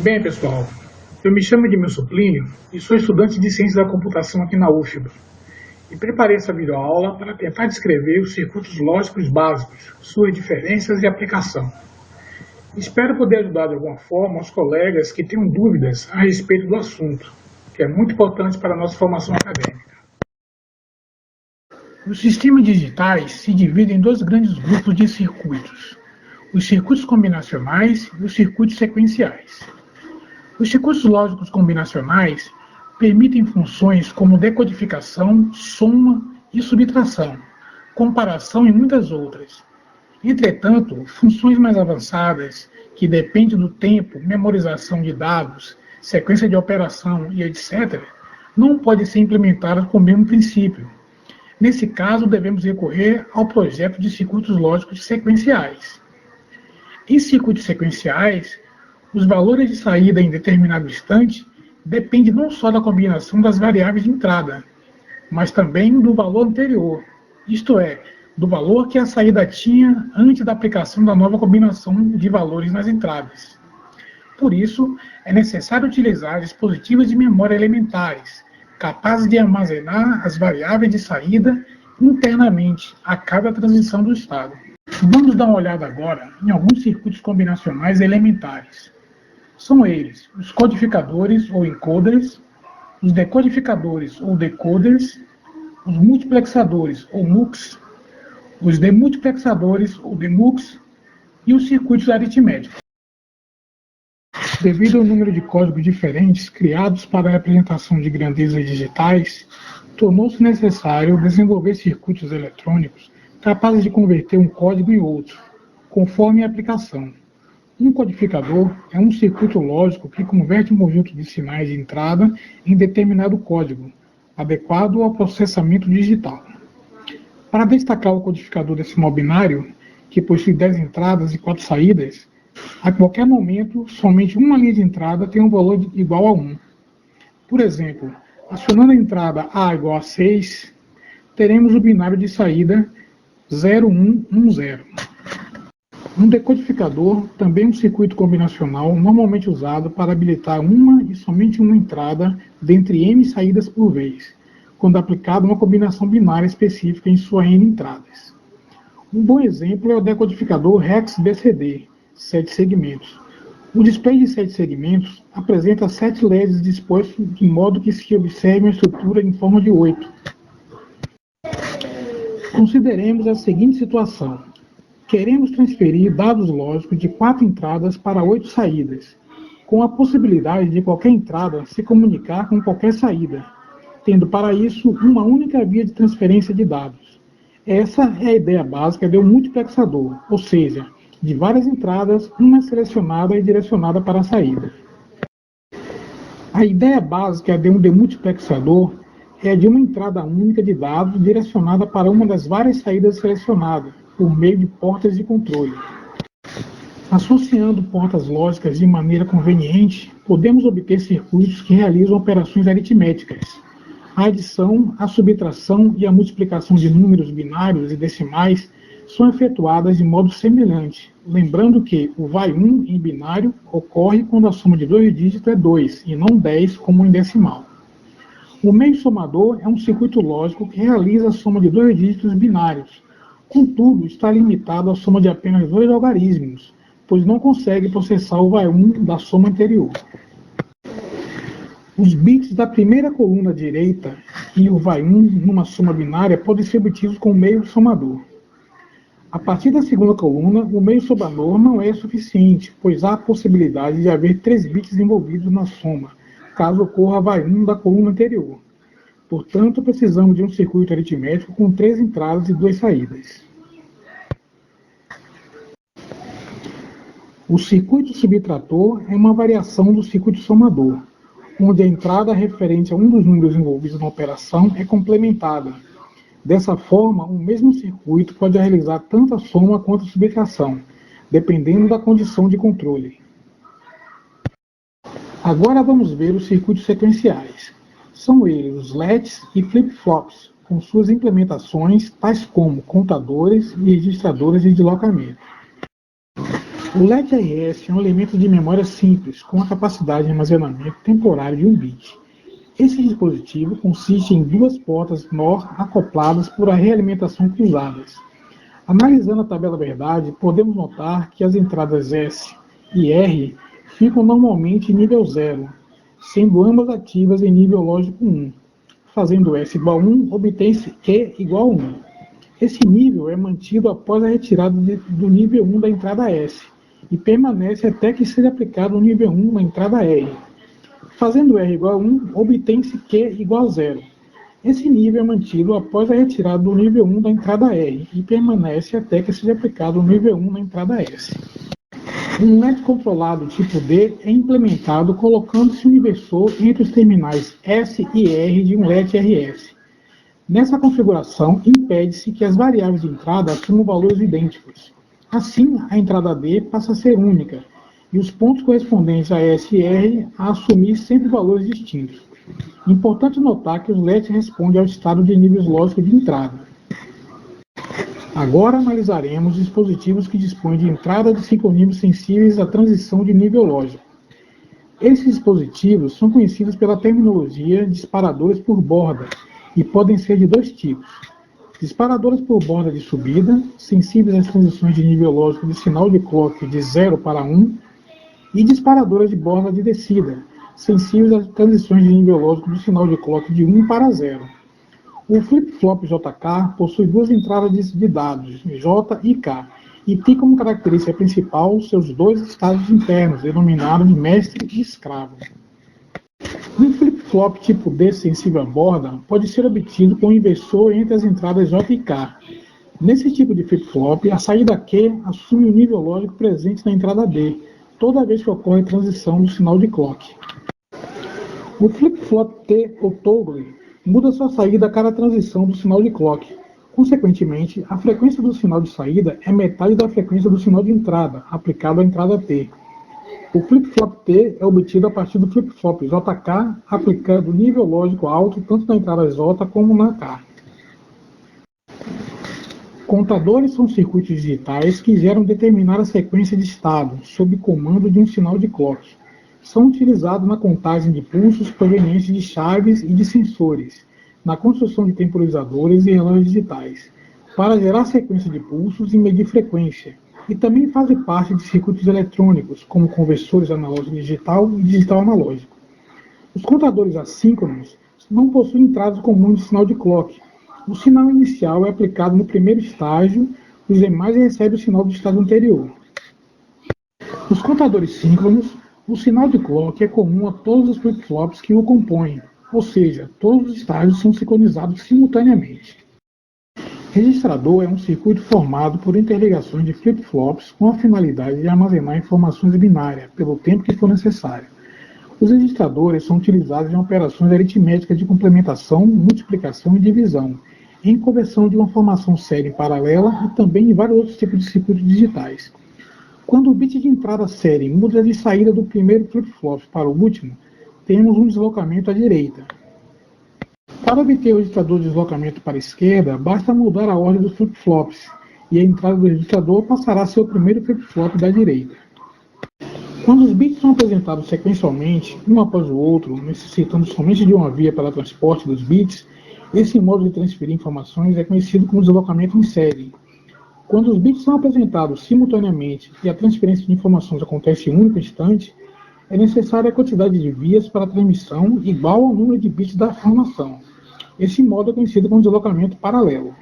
Bem, pessoal, eu me chamo Edmilson Plínio e sou estudante de Ciência da Computação aqui na UFBA. E preparei essa videoaula para tentar descrever os circuitos lógicos básicos, suas diferenças e aplicação. Espero poder ajudar de alguma forma os colegas que tenham dúvidas a respeito do assunto, que é muito importante para a nossa formação acadêmica. Os sistemas digitais se dividem em dois grandes grupos de circuitos: os circuitos combinacionais e os circuitos sequenciais. Os circuitos lógicos combinacionais permitem funções como decodificação, soma e subtração, comparação e muitas outras. Entretanto, funções mais avançadas, que dependem do tempo, memorização de dados, sequência de operação e etc., não podem ser implementadas com o mesmo princípio. Nesse caso, devemos recorrer ao projeto de circuitos lógicos sequenciais. Em circuitos sequenciais, os valores de saída em determinado instante dependem não só da combinação das variáveis de entrada, mas também do valor anterior, isto é, do valor que a saída tinha antes da aplicação da nova combinação de valores nas entradas. Por isso, é necessário utilizar dispositivos de memória elementares, capazes de armazenar as variáveis de saída internamente a cada transição do estado. Vamos dar uma olhada agora em alguns circuitos combinacionais elementares. São eles os codificadores ou encoders, os decodificadores ou decoders, os multiplexadores ou MUX, os demultiplexadores ou demux e os circuitos aritméticos. Devido ao número de códigos diferentes criados para a representação de grandezas digitais, tornou-se necessário desenvolver circuitos eletrônicos capazes de converter um código em outro, conforme a aplicação. Um codificador é um circuito lógico que converte um conjunto de sinais de entrada em determinado código, adequado ao processamento digital. Para destacar o codificador decimal binário, que possui 10 entradas e 4 saídas, a qualquer momento, somente uma linha de entrada tem um valor igual a 1. Por exemplo, acionando a entrada A igual a 6, teremos o binário de saída 0110. Um decodificador também é um circuito combinacional normalmente usado para habilitar uma e somente uma entrada dentre n saídas por vez, quando aplicada uma combinação binária específica em sua n entradas. Um bom exemplo é o decodificador REX-BCD, 7 segmentos. O display de 7 segmentos apresenta 7 LEDs dispostos de modo que se observe uma estrutura em forma de 8. Consideremos a seguinte situação. Queremos transferir dados lógicos de 4 entradas para 8 saídas, com a possibilidade de qualquer entrada se comunicar com qualquer saída, tendo para isso uma única via de transferência de dados. Essa é a ideia básica de um multiplexador, ou seja, de várias entradas, uma selecionada e direcionada para a saída. A ideia básica de um demultiplexador é a de uma entrada única de dados direcionada para uma das várias saídas selecionadas, por meio de portas de controle. Associando portas lógicas de maneira conveniente, podemos obter circuitos que realizam operações aritméticas. A adição, a subtração e a multiplicação de números binários e decimais são efetuadas de modo semelhante, lembrando que o vai 1 em binário ocorre quando a soma de 2 dígitos é 2, e não 10 como em decimal. O meio somador é um circuito lógico que realiza a soma de 2 dígitos binários. Contudo, está limitado à soma de apenas 2 algarismos, pois não consegue processar o vai 1 da soma anterior. Os bits da primeira coluna direita e o vai 1 numa soma binária podem ser obtidos com o meio somador. A partir da segunda coluna, o meio somador não é suficiente, pois há a possibilidade de haver 3 bits envolvidos na soma, caso ocorra vai 1 da coluna anterior. Portanto, precisamos de um circuito aritmético com 3 entradas e 2 saídas. O circuito subtrator é uma variação do circuito somador, onde a entrada referente a um dos números envolvidos na operação é complementada. Dessa forma, o mesmo circuito pode realizar tanto a soma quanto a subtração, dependendo da condição de controle. Agora vamos ver os circuitos sequenciais. São eles os LEDs e flip-flops, com suas implementações tais como contadores e registradores de deslocamento. O LED-RS é um elemento de memória simples, com a capacidade de armazenamento temporário de 1 bit. Esse dispositivo consiste em duas portas NOR acopladas por realimentação cruzadas. Analisando a tabela verdade, podemos notar que as entradas S e R ficam normalmente em nível 0, sendo ambas ativas em nível lógico 1. Fazendo S igual a 1, obtém-se Q igual a 1. Esse nível é mantido após a retirada do nível 1 da entrada S e permanece até que seja aplicado o nível 1 na entrada R. Fazendo R igual a 1, obtém-se Q igual a 0. Esse nível é mantido após a retirada do nível 1 da entrada R e permanece até que seja aplicado o nível 1 na entrada S. Um LED controlado tipo D é implementado colocando-se um inversor entre os terminais S e R de um LED RS. Nessa configuração, impede-se que as variáveis de entrada assumam valores idênticos. Assim, a entrada D passa a ser única, e os pontos correspondentes a S e R a assumir sempre valores distintos. Importante notar que os LEDs respondem ao estado de níveis lógicos de entrada. Agora analisaremos dispositivos que dispõem de entrada de sincroníveis sensíveis à transição de nível lógico. Esses dispositivos são conhecidos pela terminologia disparadores por borda e podem ser de dois tipos. Disparadores por borda de subida, sensíveis às transições de nível lógico de sinal de clock de 0 para 1, e disparadores de borda de descida, sensíveis às transições de nível lógico do sinal de clock de 1 para 0. O flip-flop JK possui duas entradas de dados, J e K, e tem como característica principal seus dois estágios internos, denominados de mestre e escravo. Um flip-flop tipo D sensível à borda pode ser obtido com um inversor entre as entradas J e K. Nesse tipo de flip-flop, a saída Q assume o nível lógico presente na entrada D, toda vez que ocorre transição do sinal de clock. O flip-flop T ou toggle muda sua saída a cada transição do sinal de clock. Consequentemente, a frequência do sinal de saída é metade da frequência do sinal de entrada, aplicado à entrada T. O flip-flop T é obtido a partir do flip-flop JK, aplicando nível lógico alto tanto na entrada J como na K. Contadores são circuitos digitais que geram determinada sequência de estado, sob comando de um sinal de clock. São utilizados na contagem de pulsos provenientes de chaves e de sensores, na construção de temporizadores e relógios digitais, para gerar sequência de pulsos e medir frequência, e também fazem parte de circuitos eletrônicos, como conversores analógico digital e digital analógico. Os contadores assíncronos não possuem entradas comuns de sinal de clock. O sinal inicial é aplicado no primeiro estágio, os demais recebem o sinal do estágio anterior. Nos contadores síncronos, o sinal de clock é comum a todos os flip-flops que o compõem, ou seja, todos os estágios são sincronizados simultaneamente. Registrador é um circuito formado por interligações de flip-flops com a finalidade de armazenar informações binárias pelo tempo que for necessário. Os registradores são utilizados em operações aritméticas de complementação, multiplicação e divisão, em conversão de uma formação série em paralela e também em vários outros tipos de circuitos digitais. Quando o bit de entrada série muda de saída do primeiro flip-flop para o último, temos um deslocamento à direita. Para obter o registrador de deslocamento para a esquerda, basta mudar a ordem dos flip-flops, e a entrada do registrador passará a ser o primeiro flip-flop da direita. Quando os bits são apresentados sequencialmente, um após o outro, necessitando somente de uma via para o transporte dos bits, esse modo de transferir informações é conhecido como deslocamento em série. Quando os bits são apresentados simultaneamente e a transferência de informações acontece em um único instante, é necessária a quantidade de vias para a transmissão igual ao número de bits da formação. Esse modo é conhecido como deslocamento paralelo.